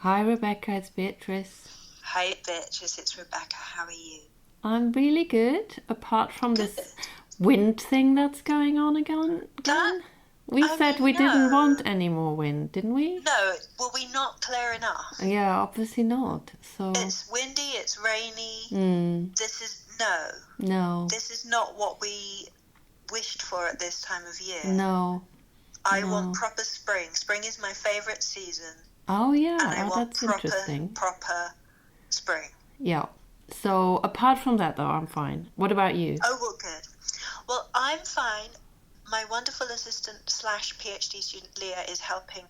Hi, Rebecca, it's Beatrice. Hi, Beatrice. It's Rebecca. How are you? I'm really good, apart from this Good. wind thing that's going on That, again. We I said mean, we didn't want no. any more wind, didn't we? No, were we not clear enough? Yeah, obviously not. So, It's windy, it's rainy. mm, This is, no. no, This is not what we wished for at this time of year. no, I want no. proper spring. Spring is my favourite season, Oh, and yeah, I want that's interesting. proper spring. Yeah. So, apart from that, though, I'm fine. What about you? Oh, well, good. Well, I'm fine. My wonderful assistant slash PhD student Leah is helping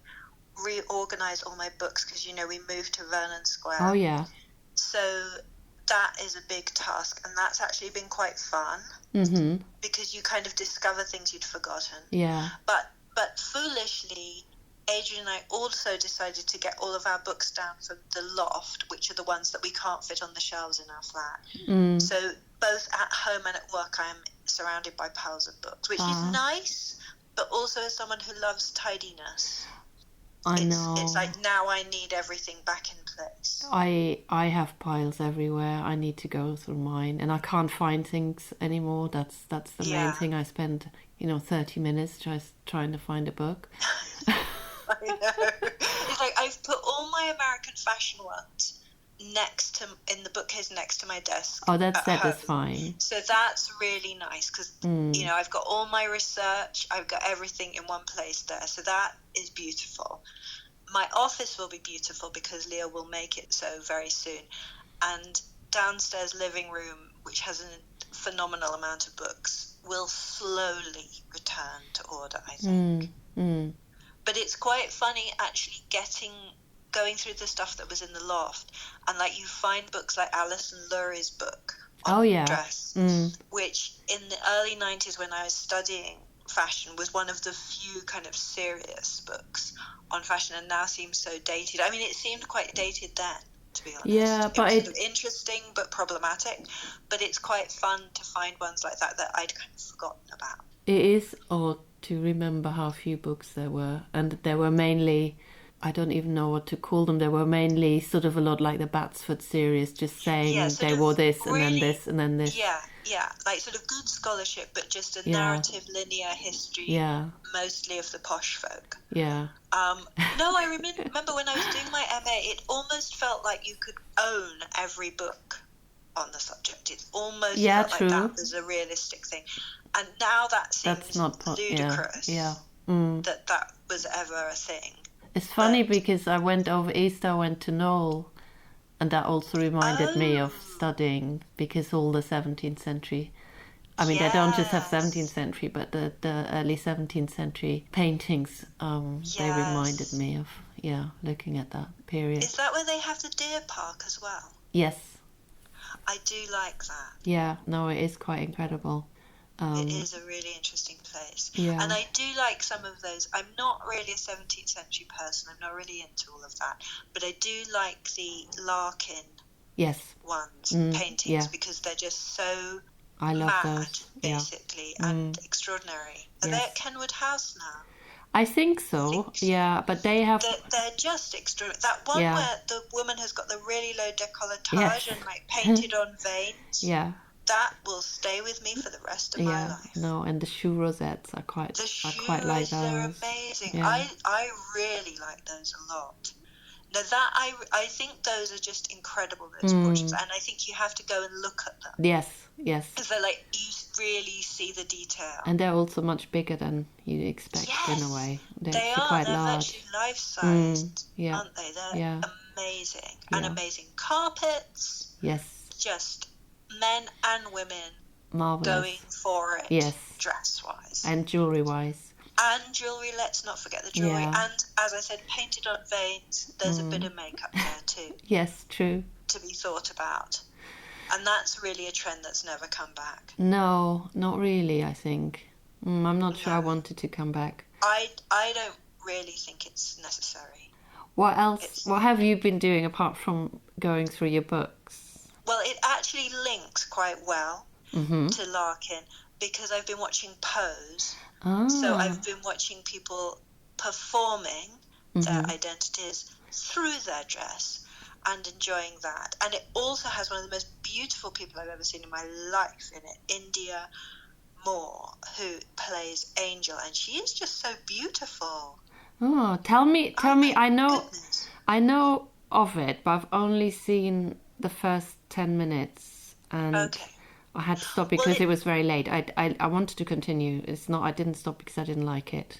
reorganize all my books because we moved to Vernon Oh, Square. yeah. So that is a big task, and that's actually been quite fun Mm-hmm. because you kind of discover things you'd forgotten. Yeah. But foolishly, Adrian and I also decided to get all of our books down from the loft, which are the ones that we can't fit on the shelves in our flat. Mm. So both at home and at work, I'm surrounded by piles of books, which is Ah, nice, but also as someone who loves tidiness, I it's know. like now I need everything back in place. I have piles everywhere. I need to go through mine, and I can't find things anymore. That's the main Yeah, thing. I spend 30 minutes just trying to find a book. I know. It's like I've put all my American fashion ones in the bookcase next to my desk Oh, that's at home. satisfying. So that's really nice because, Mm. I've got all my research, I've got everything in one place there. So that is beautiful. My office will be beautiful because Leah will make it so very soon. And downstairs living room, which has a phenomenal amount of books, will slowly return to order, I think. Mm. Mm. But it's quite funny actually going through the stuff that was in the loft, and like you find books like Alison Lurie's book Oh, on yeah. dress, Mm. which in the early 90s when I was studying fashion was one of the few kind of serious books on fashion, and now seems so dated. I mean, it seemed quite dated then, to be Yeah, honest. It but was sort of it interesting but problematic, but it's quite fun to find ones like that I'd kind of forgotten about. it is odd to remember how few books there were, and there were mainly. I don't even know what to call them. They were mainly sort of a lot like the Batsford series, just Yeah, saying sort they of wore this and then really, this and then this. yeah, like sort of good scholarship, but just a Yeah, narrative linear history, yeah, mostly of the posh folk. yeah. No, I remember when I was doing my MA, it almost felt like you could own every book on the subject. It almost Yeah, felt like that true. was a realistic thing. And now that That's seems not yeah, yeah. ludicrous Mm. that was ever a thing. It's funny But, because I went over Easter, I went to Knoll, and that also reminded me of oh, studying because all the 17th century. I mean, they don't just have 17th yes, century, but the early 17th century paintings. They reminded yes. me of looking at that period. Is that where they have the deer park as well? Yes, I do like that. yeah. No, it is quite incredible. It Um, is a really interesting place. And yeah. I do like some of those. I'm not really a 17th century person. I'm not really into all of that. But I do like the Larkin Yes. ones, Mm, paintings, yeah. because they're just so I love mad, those. Yeah. basically, and Mm, extraordinary. Are they at yes. Kenwood House now? I think I think so. Yeah, but they have. they're just extraordinary. That one Yeah. where the woman has got the really low décolletage Yes. and like painted on veins, Yeah. that will stay with me for the rest of my Yeah. life. No, and the shoe rosettes are quite. The I shoe quite like roses are those. amazing. Yeah. I really like those a lot. Now that I think those are just incredible, those portraits, Mm, and I think you have to go and look at them yes. Yes. because they're like you really see the detail. And they're also much bigger than you'd expect in a Yes, way. They're they actually are. quite They're virtually large. Mm, life-sized, yeah. aren't they? They're Yeah. amazing and Yeah. amazing carpets. Yes. Just men and women going Marvelous. for it Yes. dress-wise. And jewelry wise. And jewellery, let's not forget the jewellery. Yeah. And as I said, painted on veins, there's a bit Mm. of makeup there too Yes, true. to be thought about. And that's really a trend that's never come back. No, not really, I think. I'm not sure I No, wanted to come back. I don't really think it's necessary. What else? It's What have you been doing apart from going through your books? Well, it actually links quite well Mm-hmm. to Larkin because I've been watching Pose. So Ah. I've been watching people performing their Mm-hmm. identities through their dress and enjoying that. And it also has one of the most beautiful people I've ever seen in my life in it, India Moore, who plays Angel, and she is just so beautiful. Oh, tell me. Goodness. I know of it, but I've only seen the first 10 minutes, and Okay. I had to stop because it was very late. I wanted to continue. It's not. I didn't stop because I didn't like it.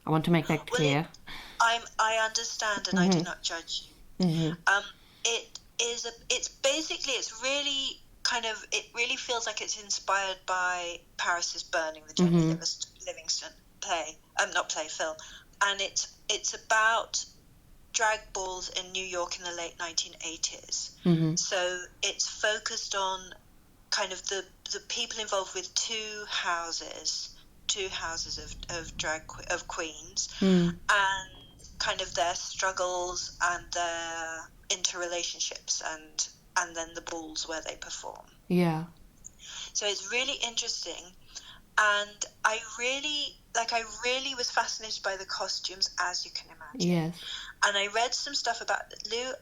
I want to make that clear. I understand, and I do not judge you. Mm-hmm. It's really kind of, it really feels like it's inspired by Paris is Burning, the Jenny Livingston film, and it's about drag balls in New York in the late 1980s. Mm-hmm. So it's focused on kind of the people involved with two houses of queens, and kind of their struggles and their interrelationships, and then the balls where they perform. Yeah. So it's really interesting, and I really was fascinated by the costumes, as you can imagine. Yes. And I read some stuff about Lou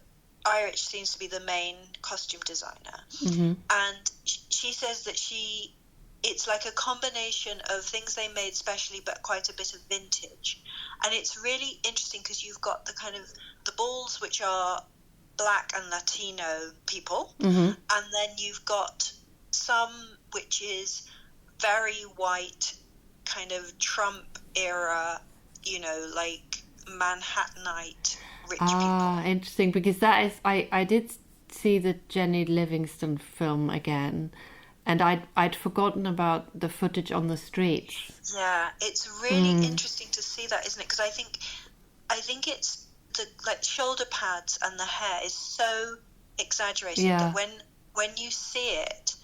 Irish seems to be the main costume designer, and she says that it's like a combination of things they made specially, but quite a bit of vintage. And it's really interesting because you've got the kind of the balls, which are Black and Latino people, and then you've got some which is very white, kind of Trump era, like Manhattanite rich people. Interesting, because that is, I did see the Jenny Livingston film again, and I'd forgotten about the footage on the streets. Yeah, it's really interesting to see that, isn't it? Because I think it's the shoulder pads and the hair is so exaggerated that when you see it,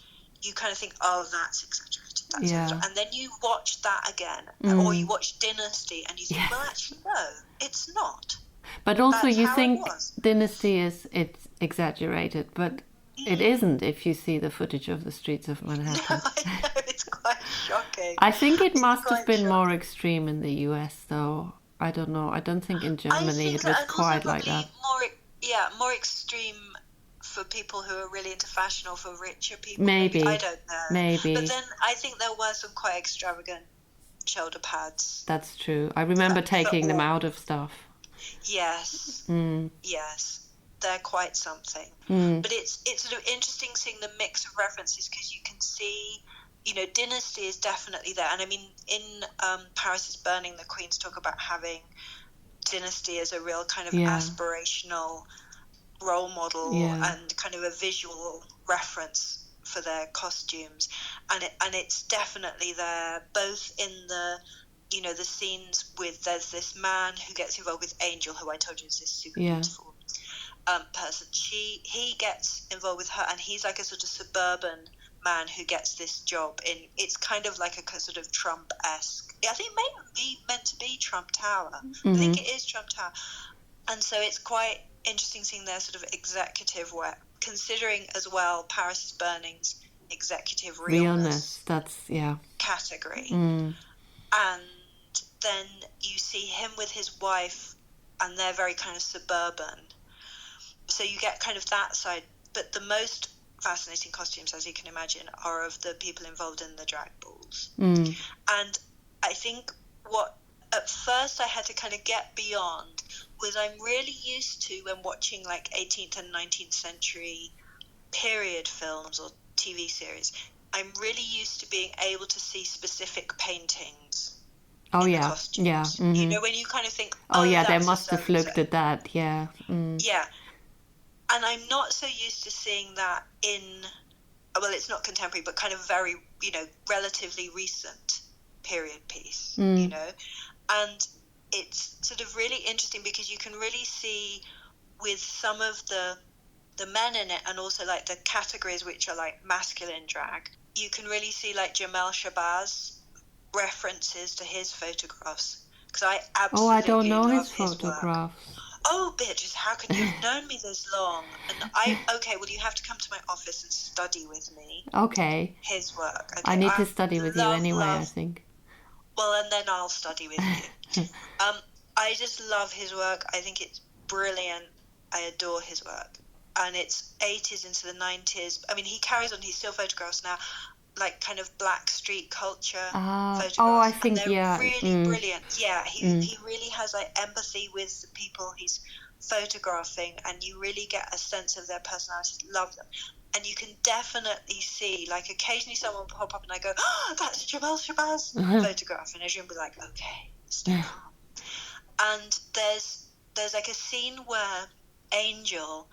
you kind of think, oh, that's exaggerated. And then you watch that again, or you watch Dynasty, and you think, well, actually, no, it's not. But also, That's you how think it was. Dynasty it's exaggerated, but it isn't if you see the footage of the streets of Manhattan. I know, it's quite shocking. I think it must quite have been shocking. more extreme in the US, though. I don't know. I don't think in Germany it was quite like that. More extreme for people who are really into fashion, or for richer people. Maybe. I don't know. Maybe. But then I think there were some quite extravagant shoulder pads. That's true. I remember taking them out of stuff. Yes. Yes. They're quite something. But it's sort of interesting seeing the mix of references, because you can see, Dynasty is definitely there. And I mean, in Paris is Burning, the Queens talk about having Dynasty as a real kind of aspirational role model and kind of a visual reference for their costumes. And it's definitely there, both in the the scenes with, there's this man who gets involved with Angel, who I told you is this super beautiful person. He gets involved with her, and he's like a sort of suburban man who gets this job in, it's kind of like a sort of Trump-esque, I think it may be meant to be Trump Tower. I think it is Trump Tower. And so it's quite interesting seeing their sort of executive work, considering as well Paris is Burning's executive realness that's category. And then you see him with his wife, and they're very kind of suburban, so you get kind of that side. But the most fascinating costumes, as you can imagine, are of the people involved in the drag balls. And I think what at first I had to kind of get beyond was, I'm really used to, when watching like 18th and 19th century period films or TV series, I'm really used to being able to see specific paintings. Oh in yeah, the costumes. yeah. When you kind of think, they that's must have looked at that. Yeah. Yeah. And I'm not so used to seeing that in, well, it's not contemporary, but kind of very, relatively recent period piece, And it's sort of really interesting because you can really see with some of the men in it, and also like the categories which are like masculine drag, you can really see like Jamel Shabazz references to his photographs. Because I absolutely I don't know love his photographs. Oh, bitches, how can you have known me this long? And you have to come to my office and study with me. Okay. His work. Okay? I need to study with you anyway, I think. Well, and then I'll study with you. I just love his work. I think it's brilliant. I adore his work. And it's 80s into the 90s. I mean, he carries on. He still photographs now, like kind of black street culture photographs. Oh, I think, and they're really Mm. brilliant. Yeah, he really has like empathy with the people he's photographing, and you really get a sense of their personalities. Love them. And you can definitely see, like, occasionally someone will pop up and I go, oh, that's Jamel Shabazz photograph. And everyone will be like, okay, stay calm. And there's like a scene where Angel,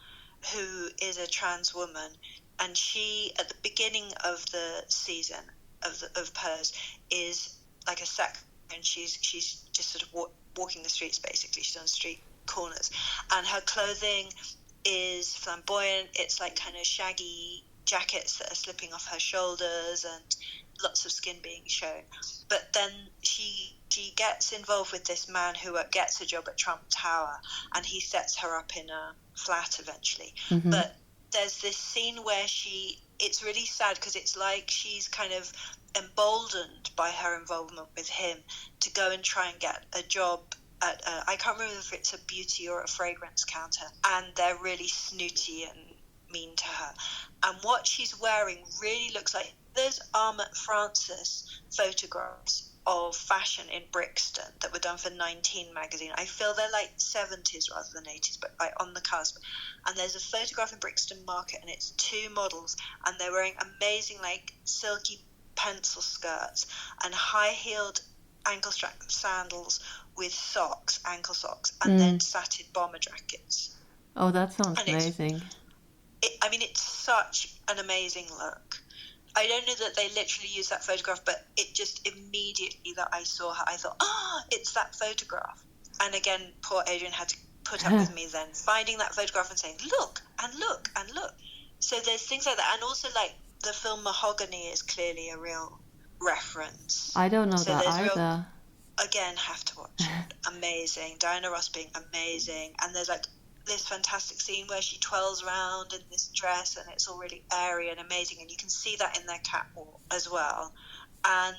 who is a trans woman, and she, at the beginning of the season of Pose, is like a sec, and she's just sort of walking the streets, basically. She's on street corners. And her clothing is flamboyant. It's like kind of shaggy jackets that are slipping off her shoulders and lots of skin being shown. But then she gets involved with this man who gets a job at Trump Tower, and he sets her up in a flat eventually. Mm-hmm. But there's this scene where it's really sad because it's like she's kind of emboldened by her involvement with him to go and try and get a job at I can't remember if it's a beauty or a fragrance counter, and they're really snooty and mean to her. And what she's wearing really looks like there's Armand Francis photographs of fashion in Brixton that were done for 19 magazine. I feel they're like 70s rather than 80s, but like on the cusp. And there's a photograph in Brixton Market, and it's two models, and they're wearing amazing like silky pencil skirts and high-heeled ankle-strap sandals with socks, ankle socks, and then satin bomber jackets. Oh, that sounds And amazing. it's such an amazing look. I don't know that they literally used that photograph, but it just immediately that I saw her, I thought, it's that photograph. And again, poor Adrian had to put up with me then, finding that photograph and saying, look, and look, and look. So there's things like that. And also, like, the film Mahogany is clearly a real reference. I don't know that either. Again, have to watch it. Amazing. Diana Ross being amazing. And there's like this fantastic scene where she twirls around in this dress, and it's all really airy and amazing, and you can see that in their catwalk as well. And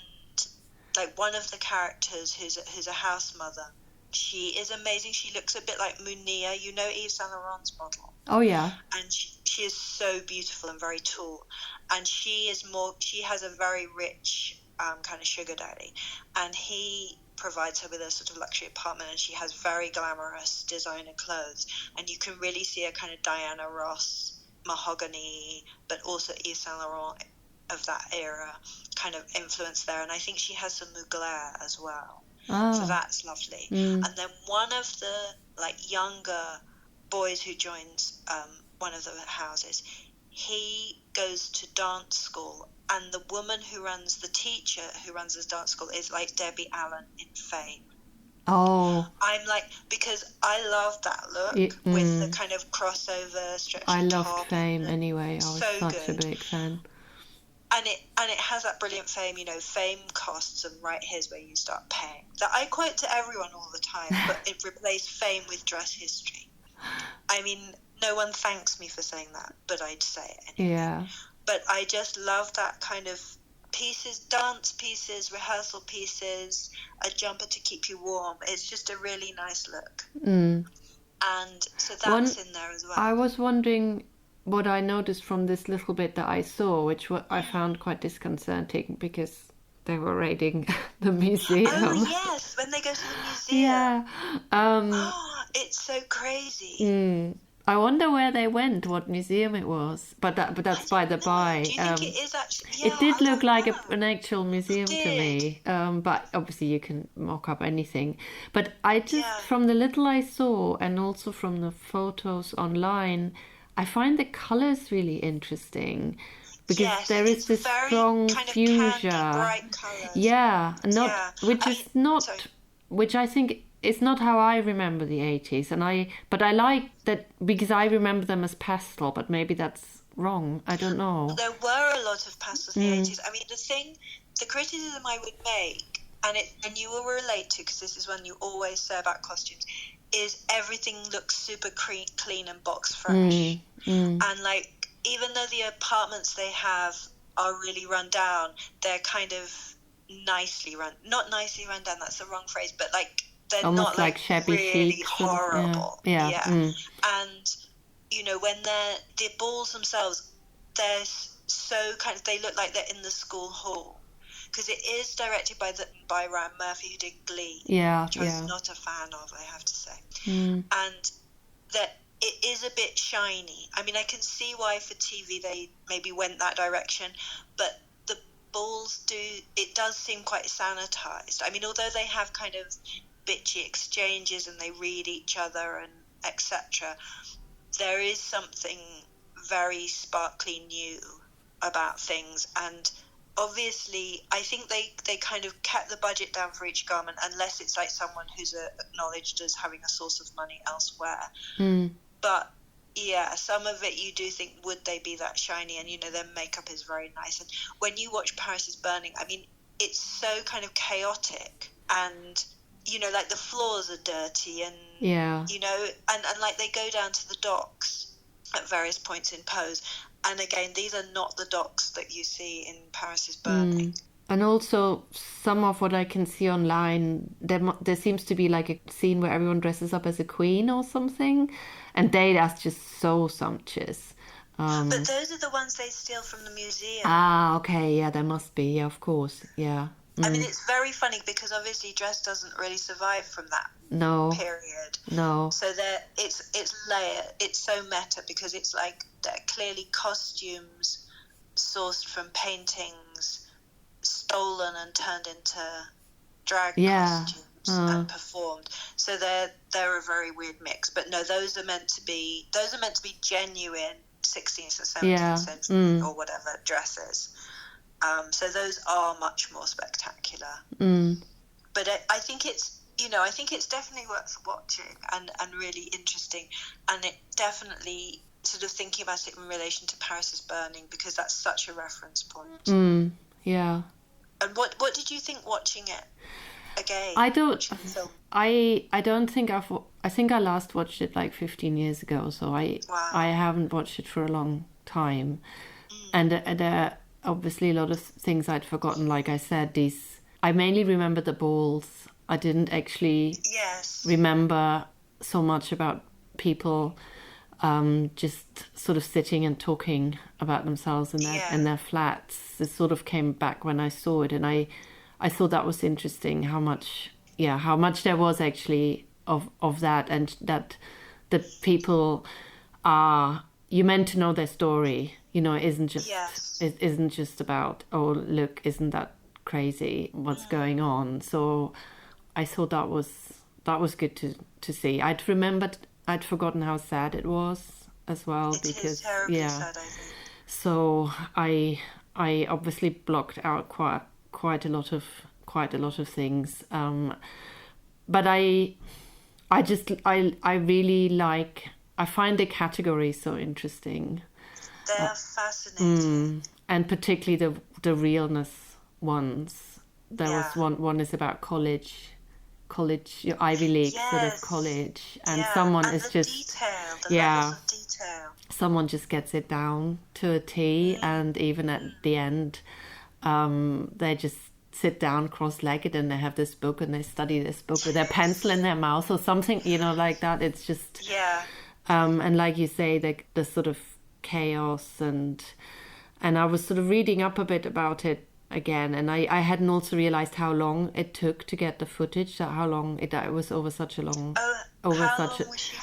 like one of the characters who's a house mother, she is amazing. She looks a bit like Munia, you know, Yves Saint Laurent's model. Oh yeah. And she is so beautiful and very tall, and she has a very rich kind of sugar daddy, and he provides her with a sort of luxury apartment, and she has very glamorous designer clothes, and you can really see a kind of Diana Ross, Mahogany, but also Yves Saint Laurent of that era kind of influence there. And I think she has some Mugler as well. So that's lovely. And then one of the like younger boys who joins one of the houses, he goes to dance school, and the woman the teacher who runs this dance school is like Debbie Allen in Fame. Oh. I'm like, because I love that look with the kind of crossover stretchy I top. loved Fame anyway. I was so such good. a big fan. And it has that brilliant Fame, you know, Fame costs, and right here's where you start paying. That I quote to everyone all the time, but it replaced Fame with Dress History. I mean, no one thanks me for saying that, but I'd say it anyway. Yeah. But I just love that kind of pieces, dance pieces, rehearsal pieces, a jumper to keep you warm. It's just a really nice look. And so that's in there as well. I was wondering what I noticed from this little bit that I saw, which I found quite disconcerting because they were raiding the museum. Oh, yes, when they go to the museum. Yeah. It's so crazy. I wonder where they went, what museum it was. But that's by the by. Do you think it is actually? Yeah, it did look like know. an actual museum to me. But obviously you can mock up anything. But I just, from the little I saw, and also from the photos online, I find the colours really interesting. Because there is this strong kind of fuchsia. Candy, bright colours. Yeah, Sorry. which I think it's not how I remember the 80s, but I like that because I remember them as pastel, but maybe that's wrong. I don't know. There were a lot of pastels in the 80s. I mean, the criticism I would make, and you will relate to, because this is one you always say about costumes, is everything looks super clean and box fresh. And like, even though the apartments they have are really run down, they're kind of not nicely run down, that's the wrong phrase, but like they're almost not like shabby really chic. horrible. Yeah. And when the balls themselves, they're so kind of, they look like they're in the school hall, because it is directed by Ryan Murphy, who did Glee, which I was not a fan of, I have to say. And that it is a bit shiny. I mean, I can see why for TV they maybe went that direction, but the balls it does seem quite sanitized. I mean, although they have kind of bitchy exchanges and they read each other and etc., there is something very sparkly new about things. And obviously I think they kind of kept the budget down for each garment, unless it's like someone who's acknowledged as having a source of money elsewhere. But yeah, some of it you do think, would they be that shiny? And their makeup is very nice. And when you watch Paris is Burning, I mean, it's so kind of chaotic, and like the floors are dirty, and and like they go down to the docks at various points in Pose, and again, these are not the docks that you see in Paris is Burning. And also, some of what I can see online, there seems to be like a scene where everyone dresses up as a queen or something, and that's just so sumptuous. But those are the ones they steal from the museum. Okay, yeah, there must be, yeah, of course, yeah. I mean, it's very funny, because obviously dress doesn't really survive from that period. No. So it's layered. It's so meta, because it's like they're clearly costumes sourced from paintings, stolen and turned into drag costumes and performed. So they're a very weird mix. But no, those are meant to be genuine 16th or 17th century or whatever dresses. So those are much more spectacular. But I think it's definitely worth watching and really interesting, and it definitely sort of thinking about it in relation to Paris is Burning, because that's such a reference point. Yeah. And what did you think watching it again? I don't think I think I last watched it like 15 years ago, so I haven't watched it for a long time. And there are obviously a lot of things I'd forgotten. Like I said, I mainly remember the balls. I didn't actually remember so much about people just sort of sitting and talking about themselves in their flats. It sort of came back when I saw it, and I thought that was interesting how much there was actually of that, and that the people are, you meant to know their story. It isn't just about, oh look, isn't that crazy what's going on. So I thought that was good to see. I'd forgotten how sad it was as well, because terribly sad, I think. So I obviously blocked out quite a lot of things. But I really like. I find the category so interesting. They're fascinating. And particularly the realness ones. There was one is about college, Ivy League sort of college, and someone and is the just levels of detail. Someone just gets it down to a T, and even at the end, they just sit down cross-legged and they have this book and they study this book with their pencil in their mouth or something, like that. It's just and like you say, the sort of chaos, and I was sort of reading up a bit about it again, and I hadn't also realized how long it took to get the footage, how long it was over such a long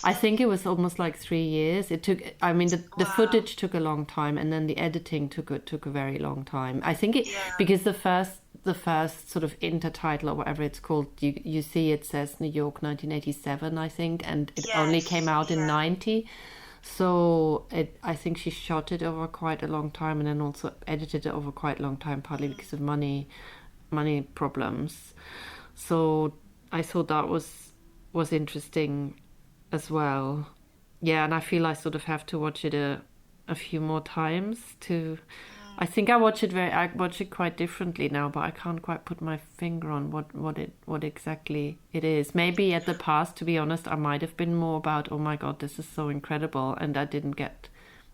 I think it was almost like 3 years. It took, I mean, the footage took a long time, and then the editing took a very long time. I think because the first sort of intertitle or whatever it's called, you see it says New York 1987, I think, and it only came out in 90. So I think she shot it over quite a long time, and then also edited it over quite a long time, partly because of money problems. So I thought that was interesting as well. Yeah, and I feel I sort of have to watch it a few more times to. I think I watch it quite differently now, but I can't quite put my finger on what exactly it is. Maybe at the past, to be honest, I might have been more about, oh my God, this is so incredible, and I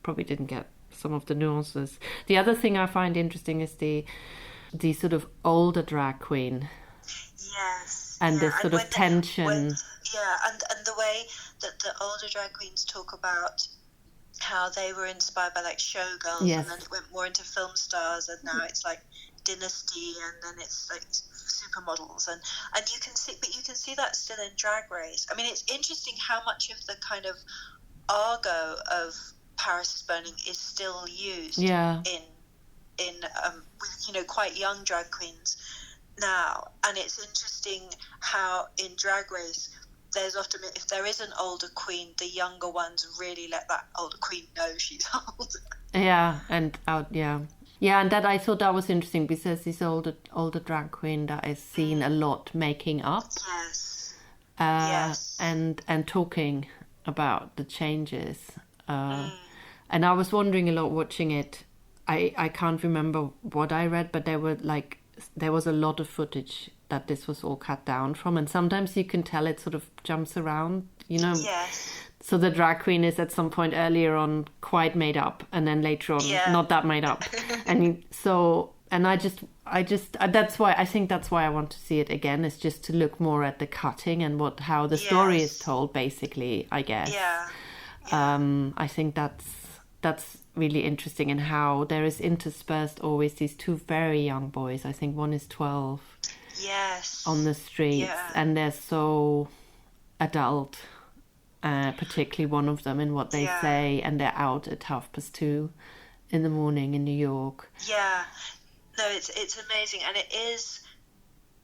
probably didn't get some of the nuances. The other thing I find interesting is the sort of older drag queen. Yes. and this and sort of tension. And the way that the older drag queens talk about how they were inspired by like showgirls, Yes. and then it went more into film stars, and now it's like Dynasty, and then it's like supermodels, and you can see that still in Drag Race. I mean, it's interesting how much of the kind of argot of Paris is Burning is still used in with quite young drag queens now, and it's interesting how in Drag Race there's often, if there is an older queen, the younger ones really let that older queen know she's old. And that I thought that was interesting, because this older drag queen that is seen a lot making up, and talking about the changes, and I was wondering a lot watching it. I can't remember what I read, but there was a lot of footage that this was all cut down from, and sometimes you can tell it sort of jumps around, so the drag queen is at some point earlier on quite made up, and then later on not that made up. And that's why I want to see it again, is just to look more at the cutting and how the story is told, basically, I guess. I think that's really interesting, and how there is interspersed always these two very young boys. I think one is 12 on the streets, and they're so adult, particularly one of them, in what they say, and they're out at 2:30 in the morning in New York. No, it's amazing, and it is,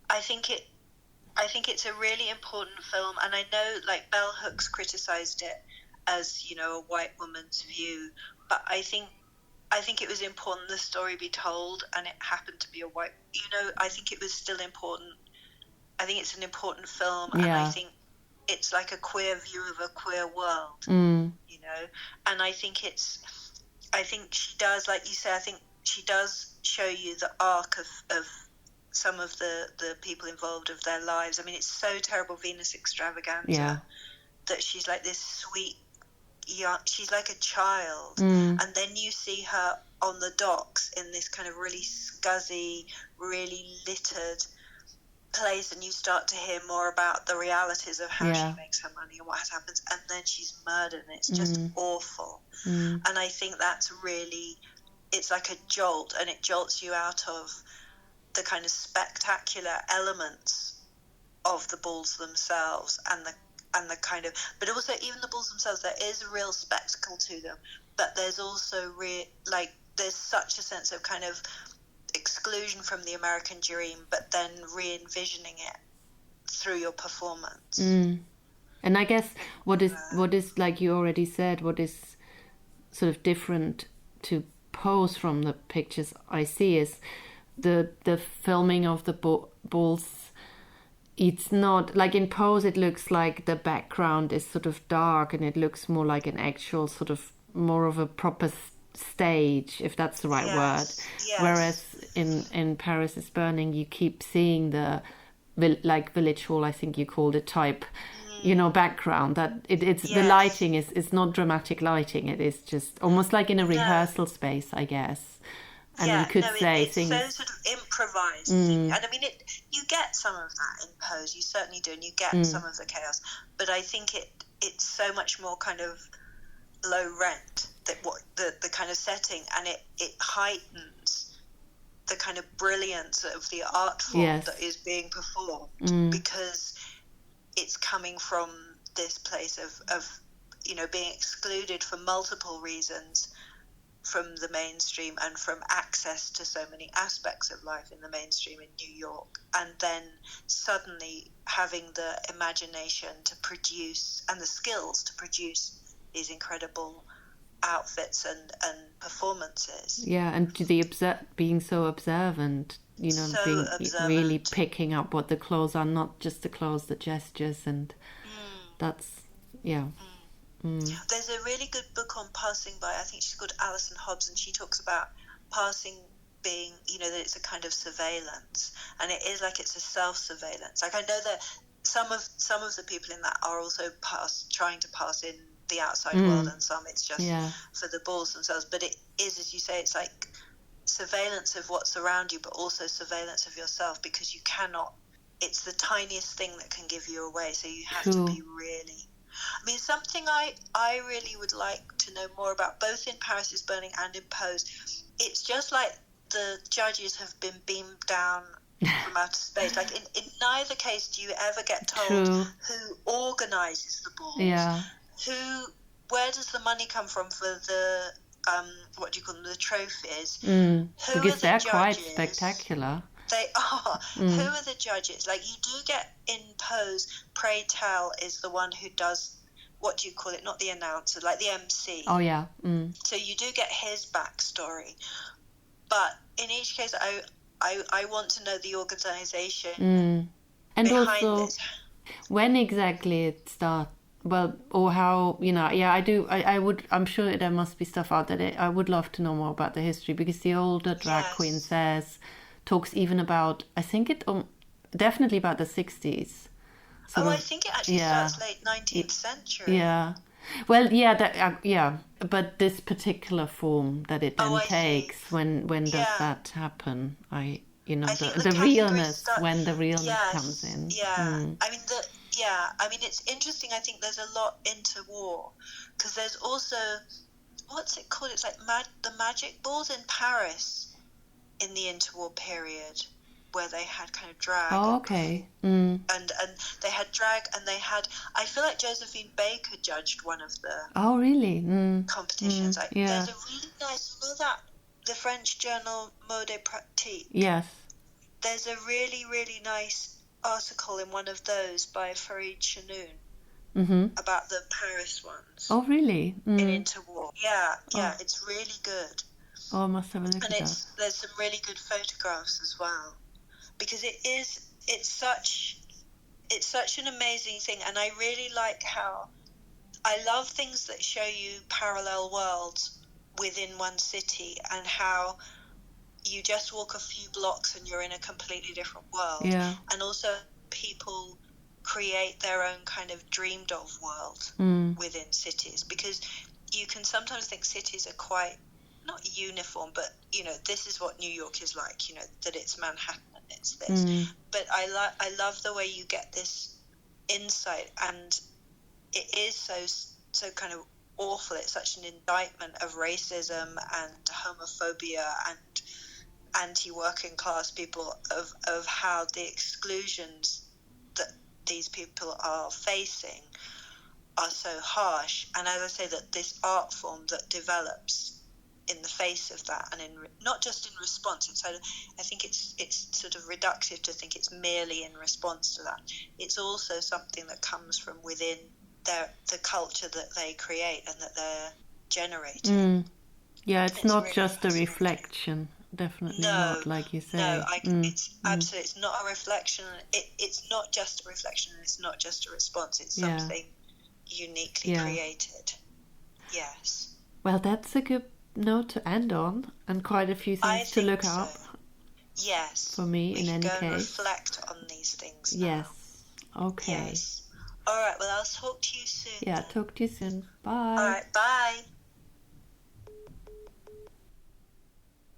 I think it's a really important film, and I know like Bell Hooks criticized it as, a white woman's view, but I think it was important the story be told, and it happened to be a white, I think it was still important. I think it's an important film, and I think it's like a queer view of a queer world, and I think she does, like you say, I think she does show you the arc of some of the people involved, of their lives. I mean, it's so terrible, Venus Extravaganza, that she's like this sweet, she's like a child, and then you see her on the docks in this kind of really scuzzy, really littered place, and you start to hear more about the realities of how she makes her money and what happens, and then she's murdered, and it's just awful. And I think that's really, it's like a jolt, and it jolts you out of the kind of spectacular elements of the balls themselves, and the kind of, but also even the balls themselves, there is a real spectacle to them, but there's also there's such a sense of kind of exclusion from the American dream, but then re-envisioning it through your performance. And I guess what is like you already said, what is sort of different to Pose from the pictures I see is the filming of the balls. It's not like in Pose, it looks like the background is sort of dark, and it looks more like an actual sort of more of a proper stage, if that's the right word. Whereas in Paris is Burning, you keep seeing the Village Hall, I think you called it, type, background, that it's the lighting is not dramatic lighting. It is just almost like in a rehearsal space, I guess. And you could say it's things. so sort of improvised, and I mean, you get some of that in Pose, you certainly do, and you get some of the chaos. But I think it's so much more kind of low rent, that what the kind of setting, and it heightens the kind of brilliance of the art form that is being performed, because it's coming from this place of being excluded for multiple reasons from the mainstream, and from access to so many aspects of life in the mainstream in New York, and then suddenly having the imagination to produce, and the skills to produce, these incredible outfits and performances. And being so observant, really picking up what the clothes are, not just the clothes, the gestures, and that's There's a really good book on passing by, I think she's called Alison Hobbs, and she talks about passing being, that it's a kind of surveillance, and it is like it's a self-surveillance. Like, I know that some of the people in that are also trying to pass in the outside world, and some it's just for the balls themselves. But it is, as you say, it's like surveillance of what's around you, but also surveillance of yourself, because you cannot it's the tiniest thing that can give you away. So you have True. to be really. I mean, something I really would like to know more about, both in Paris is Burning and in Pose. It's just like the judges have been beamed down from outer space. Like in neither case do you ever get told True. who organises the balls. Yeah. Where does the money come from for the what do you call them, the trophies? Because they're quite spectacular. They are. Who are the judges? Like, you do get in Pose, Pray Tell is the one who does, what do you call it? Not the announcer, like the MC. Oh, yeah. So you do get his backstory. But in each case, I want to know the organisation And behind also, this. when exactly it starts. Well, or how, yeah, I do. I'm sure there must be stuff out there. I would love to know more about the history, because the older drag queen talks even about, I think definitely about the 60s. I think it actually starts late 19th century. Yeah. Well, yeah, but this particular form that it then takes, when does that happen? I think the realness, when the realness comes in. Yeah. I mean, it's interesting. I think there's a lot interwar, because there's also, what's it called? It's like the magic balls in Paris in the interwar period, where they had kind of drag. Oh, okay. And they had drag, and they had, I feel like Josephine Baker judged one of the oh, really? competitions. There's a really nice, that the French journal Mode Pratique. Yes. There's a really, really nice article in one of those by Farid Chanoun about the Paris ones. Oh, really? In interwar. Yeah, it's really good. Oh, I must have a look at that. There's some really good photographs as well, because it's such an amazing thing, and I really like how I love things that show you parallel worlds within one city, and how you just walk a few blocks and you're in a completely different world. Yeah. And also people create their own kind of dreamed of world within cities, because you can sometimes think cities are quite, not uniform, but, this is what New York is like, that it's Manhattan and it's this. But I love the way you get this insight, and it is so kind of awful. It's such an indictment of racism and homophobia and anti-working class people, of how the exclusions that these people are facing are so harsh. And as I say, that this art form that develops in the face of that, and not just in response. I think it's sort of reductive to think it's merely in response to that. It's also something that comes from within the culture that they create and that they're generating. Yeah, it's not really just a reflection. Definitely not, like you say. No, it's absolutely. It's not a reflection. It's not just a reflection, and it's not just a response. It's something uniquely created. Yes. Well, that's a good note to end on, and quite a few things to look up. Yes. For me, in any case. We can go and reflect on these things now. Yes. Okay. Yes. All right. Well, I'll talk to you soon. Yeah. Talk to you soon. Bye. All right. Bye.